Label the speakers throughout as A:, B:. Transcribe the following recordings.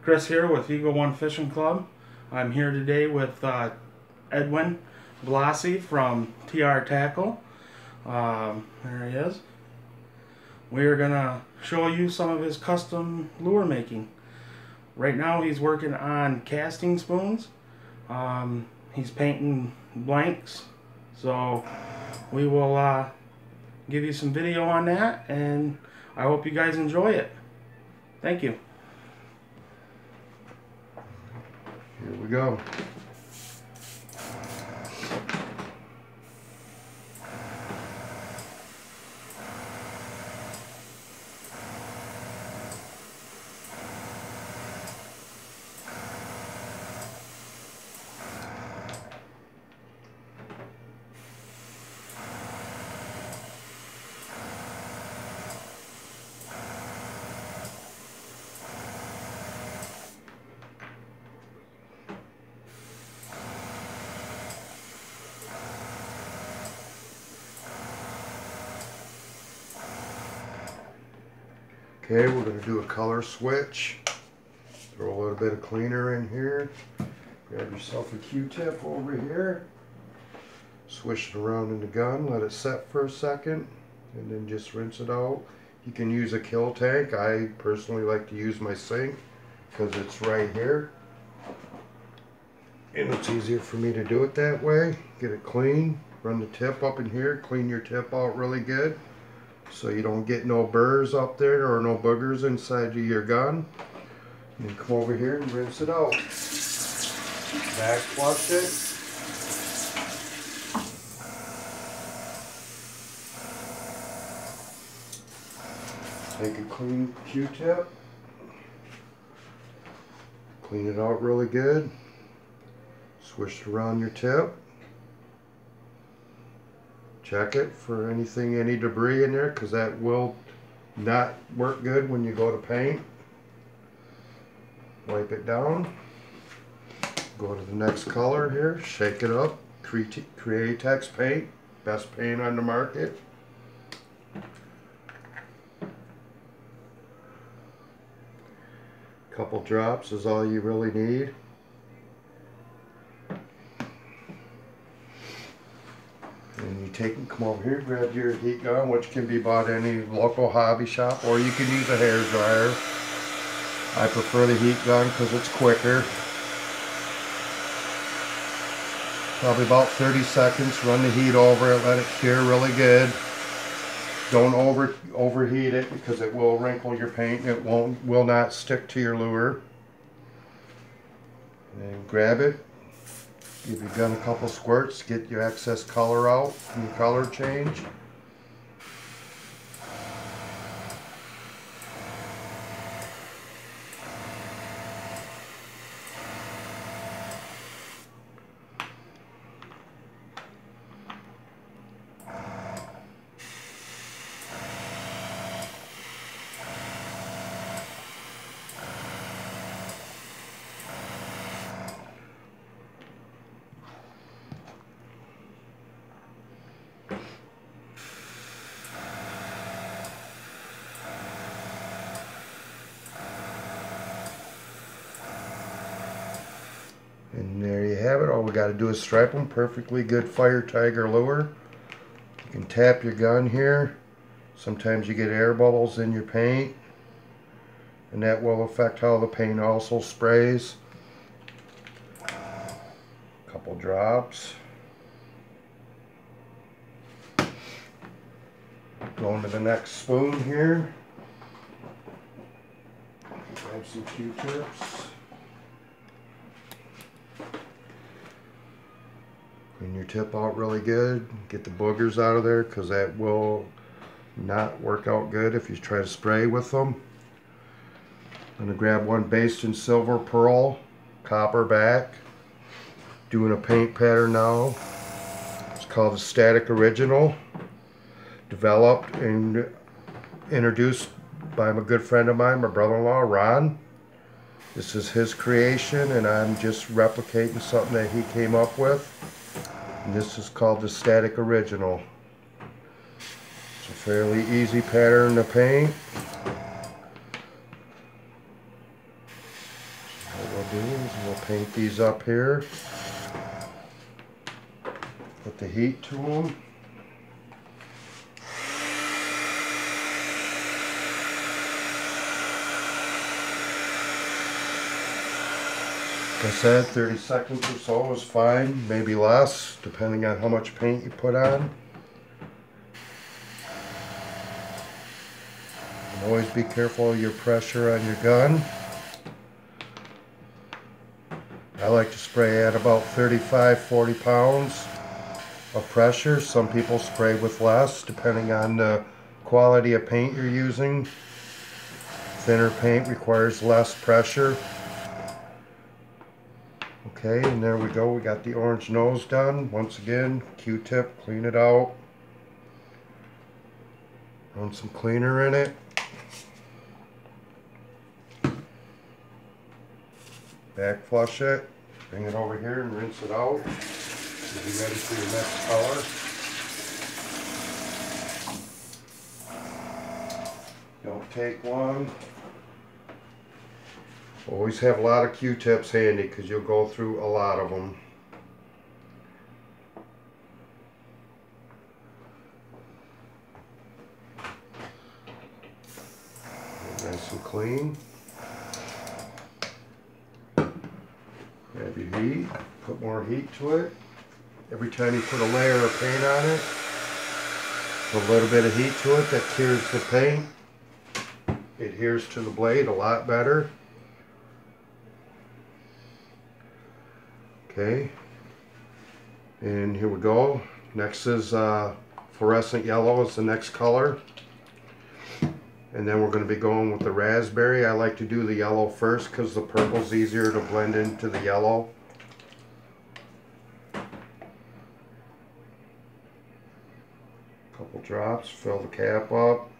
A: Chris here with Eagle One Fishing Club. I'm here today with Edwin Blassie from TACKLE. There he is. We are going to show you some of his custom lure making. Right now he's working on casting spoons. He's painting blanks. So we will give you some video on that, and I hope you guys enjoy it. Thank you.
B: Here we go. Okay, we're going to do a color switch. Throw a little bit of cleaner in here. Grab yourself a Q-tip over here. Swish it around in the gun. Let it set for a second. And then just rinse it out. You can use a kill tank. I personally like to use my sink because it's right here. And it's easier for me to do it that way. Get it clean. Run the tip up in here. Clean your tip out really good, so you don't get no burrs up there or no boogers inside of your gun. And come over here and rinse it out. Back flush it. Take a clean Q-tip. Clean it out really good. Swish it around your tip. Check it for anything, any debris in there, because that will not work good when you go to paint. Wipe it down. Go to the next color here. Shake it up. Createx paint. Best paint on the market. Couple drops is all you really need. And you take and come over here, grab your heat gun, which can be bought at any local hobby shop, or you can use a hair dryer. I prefer the heat gun because it's quicker. Probably about 30 seconds. Run the heat over it, let it cure really good. Don't overheat it because it will wrinkle your paint and it will not stick to your lure. And then grab it. Give your gun a couple squirts, get your excess color out from your color change. And there you have it. All we got to do is stripe them. Perfectly good Fire Tiger lure. You can tap your gun here. Sometimes you get air bubbles in your paint, and that will affect how the paint also sprays. Couple drops. Going to the next spoon here. Grab some Q-tips. Clean your tip out really good. Get the boogers out of there because that will not work out good if you try to spray with them. I'm going to grab one based in silver pearl, copper back. Doing a paint pattern now. It's called the Static Original. Developed and introduced by a good friend of mine, my brother-in-law, Ron. This is his creation, and I'm just replicating something that he came up with. And this is called the Static Original. It's a fairly easy pattern to paint. do is we'll paint these up here. Put the heat to them. Like I said, 30 seconds or so is fine, maybe less, depending on how much paint you put on. And always be careful of your pressure on your gun. I like to spray at about 35-40 pounds of pressure. Some people spray with less, depending on the quality of paint you're using. Thinner paint requires less pressure. Okay, and there we go. We got the orange nose done. Once again, Q-tip, clean it out. Run some cleaner in it. Back flush it. Bring it over here and rinse it out. You'll be ready for your next color. Don't take long. Always have a lot of Q-tips handy because you'll go through a lot of them. Nice and clean. Grab your heat, put more heat to it. Every time you put a layer of paint on it, put a little bit of heat to it, that cures the paint. It adheres to the blade a lot better. Okay, and here we go. Next is fluorescent yellow is the next color. And then we're going to be going with the raspberry. I like to do the yellow first because the purple's easier to blend into the yellow. Couple drops, fill the cap up.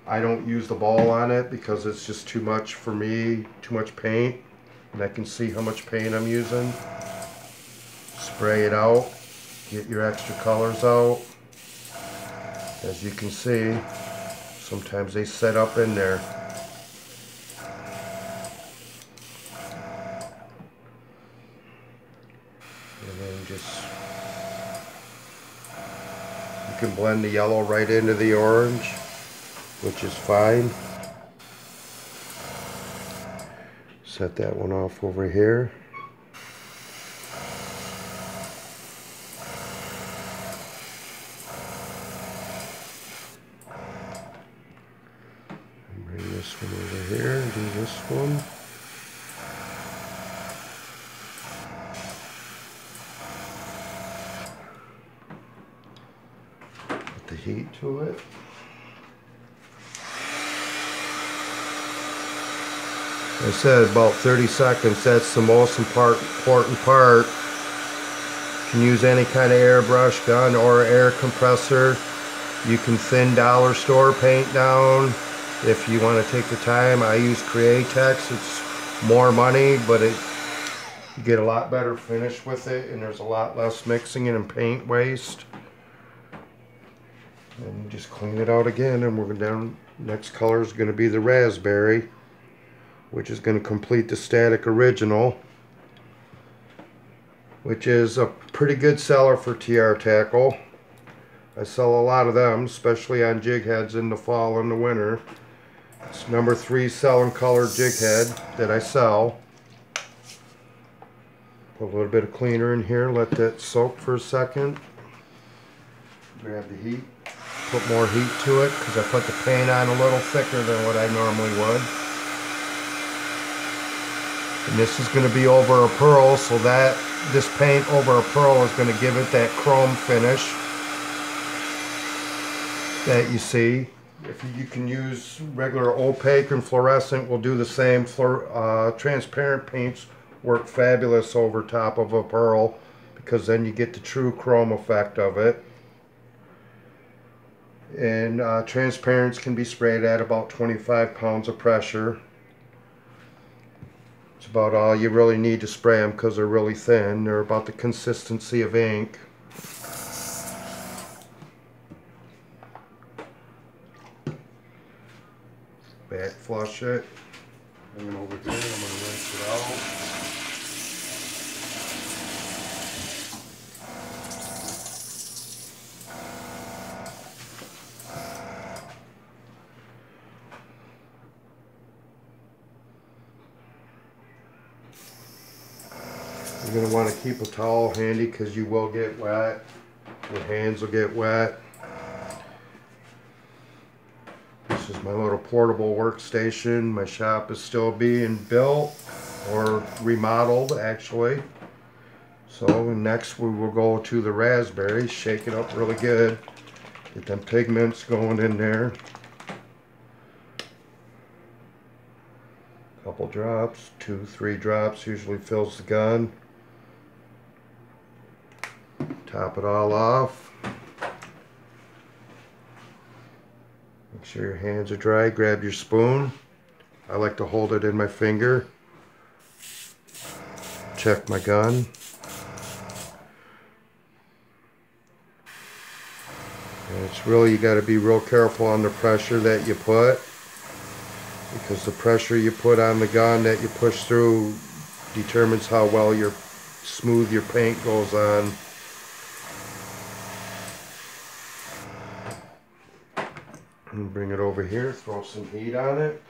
B: I don't use the ball on it because it's just too much for me, too much paint. And I can see how much paint I'm using. Spray it out, get your extra colors out. As you can see, sometimes they set up in there. And then just, you can blend the yellow right into the orange, which is fine. Set that one off over here. And bring this one over here and do this one. Put the heat to it. I said about 30 seconds, that's the most important part. You can use any kind of airbrush gun or air compressor. You can thin dollar store paint down if you want to take the time. I use Createx. It's more money, but you get a lot better finish with it, and there's a lot less mixing and paint waste. And just clean it out again, and we're down. Next color is going to be the raspberry, which is going to complete the static original, which is a pretty good seller for TR Tackle. I sell a lot of them, especially on jig heads in the fall and the winter. It's number 3 selling color jig head that I sell. Put a little bit of cleaner in here, let that soak for a second. Grab the heat, put more heat to it because I put the paint on a little thicker than what I normally would. And this is going to be over a pearl, so that this paint over a pearl is going to give it that chrome finish that you see. If you can use regular opaque and fluorescent, will do the same. Transparent paints work fabulous over top of a pearl because then you get the true chrome effect of it. And transparents can be sprayed at about 25 pounds of pressure. It's about all you really need to spray them because they're really thin. They're about the consistency of ink. Back flush it. Bring it over here, I'm going to rinse it out. You're going to want to keep a towel handy because you will get wet. Your hands will get wet. This is my little portable workstation. My shop is still being built or remodeled actually. So next we will go to the raspberry, shake it up really good. Get them pigments going in there. Couple drops, 2-3 drops usually fills the gun. Top it all off. Make sure your hands are dry. Grab your spoon. I like to hold it in my finger. Check my gun. And it's really, you got to be real careful on the pressure that you put, because the pressure you put on the gun that you push through determines how well smooth your paint goes on. And bring it over here, throw some heat on it.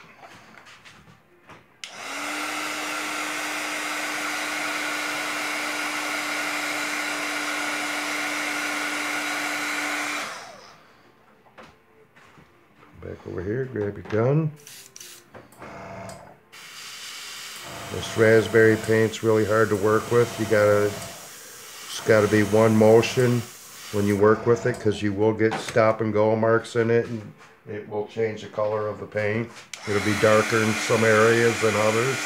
B: Back over here, grab your gun. This raspberry paint's really hard to work with. It's gotta be one motion when you work with it, because you will get stop and go marks in it, and it will change the color of the paint. It'll be darker in some areas than others.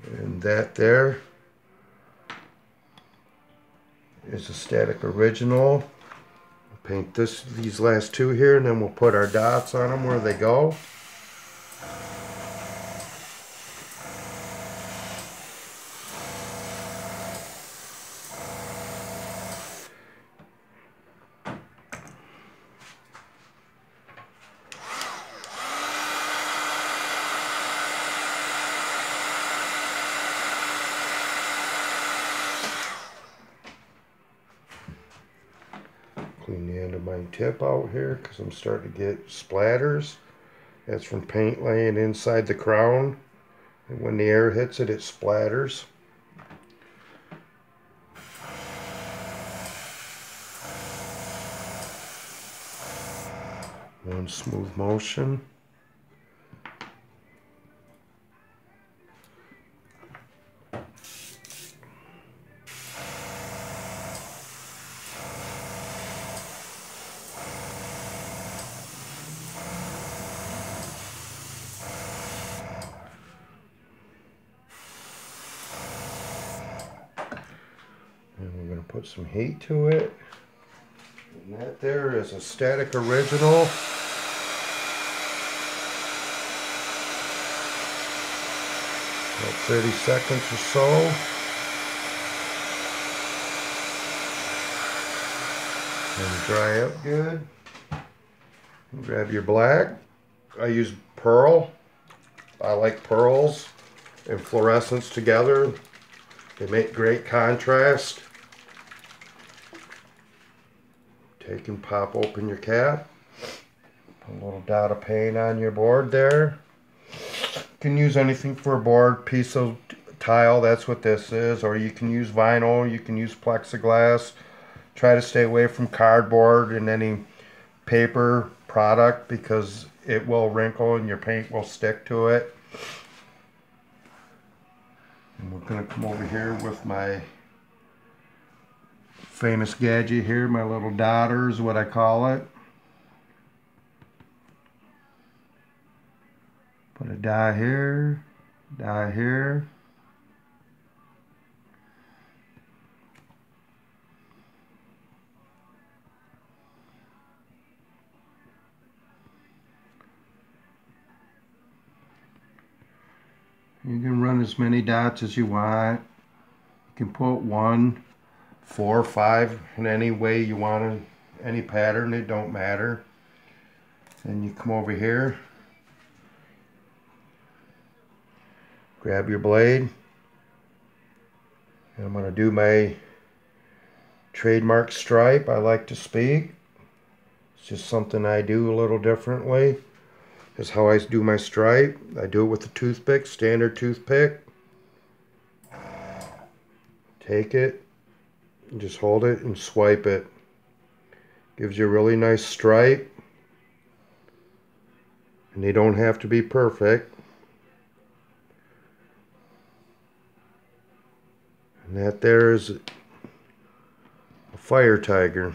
B: And that there is a static original. Paint these last two here, and then we'll put our dots on them where they go. Clean the end of my tip out here because I'm starting to get splatters. That's from paint laying inside the crown, and when the air hits it, it splatters. One smooth motion. And we're going to put some heat to it. And that there is a static original. About 30 seconds or so. And dry up good. And grab your black. I use pearl. I like pearls and fluorescence together. They make great contrast. Take and pop open your cap. Put a little dot of paint on your board there. You can use anything for a board, piece of tile, that's what this is. Or you can use vinyl, you can use plexiglass. Try to stay away from cardboard and any paper product because it will wrinkle and your paint will stick to it. And we're going to come over here with my famous gadget here, my little dotter is what I call it. Put a dot here, dot here. You can run as many dots as you want. You can put 1, 4, 5 in any way you want to, any pattern, it don't matter. And you come over here, grab your blade, and I'm going to do my trademark stripe. I like to speak. It's just something I do a little differently. Is how I do my stripe. I do it with a toothpick, standard toothpick. Take it, and just hold it and swipe it. Gives you a really nice stripe. And they don't have to be perfect. And that there is a fire tiger.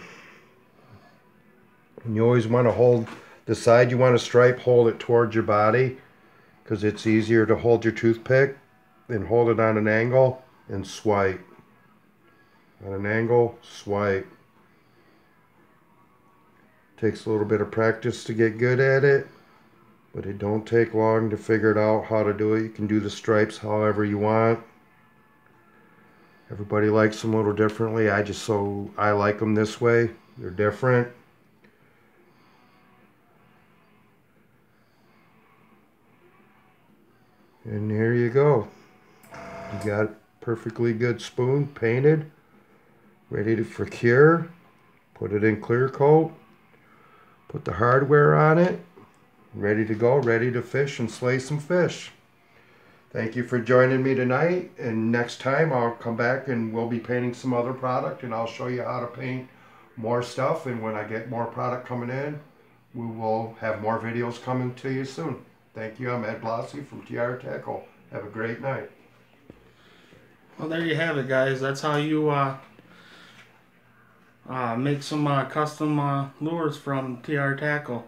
B: And you always want to hold the side you want to stripe, hold it towards your body, because it's easier to hold your toothpick than hold it on an angle and swipe. On an angle, swipe. Takes a little bit of practice to get good at it, but it don't take long to figure it out how to do it. You can do the stripes however you want. Everybody likes them a little differently. I like them this way. They're different. And here you go. You got a perfectly good spoon painted, ready for cure. Put it in clear coat. Put the hardware on it. Ready to go, ready to fish and slay some fish. Thank you for joining me tonight, and next time I'll come back and we'll be painting some other product, and I'll show you how to paint more stuff, and when I get more product coming in, we will have more videos coming to you soon. Thank you. I'm Ed Blasi from TR Tackle. Have a great night.
A: Well, there you have it, guys. That's how you make some custom lures from TR Tackle.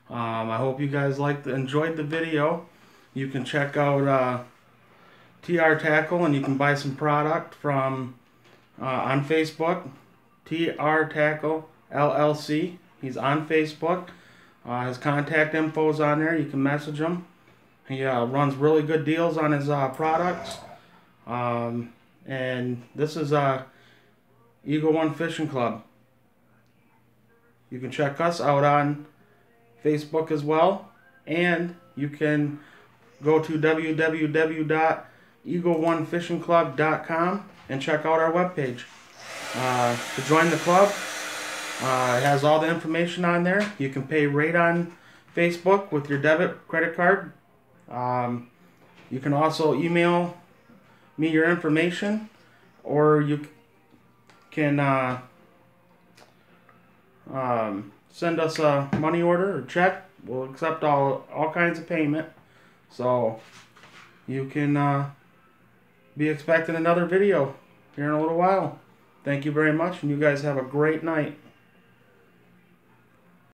A: I hope you guys enjoyed the video. You can check out TR Tackle, and you can buy some product from on Facebook. TR Tackle LLC. He's on Facebook. His contact info is on there. You can message him. He runs really good deals on his products. And this is Eagle One Fishing Club. You can check us out on Facebook as well, and you can go to www.eagleonefishingclub.com and check out our webpage. To join the club, it has all the information on there. You can pay right on Facebook with your debit credit card. You can also email me your information, or you can send us a money order or check. We'll accept all kinds of payment. So you can be expecting another video here in a little while. Thank you very much, and you guys have a great night.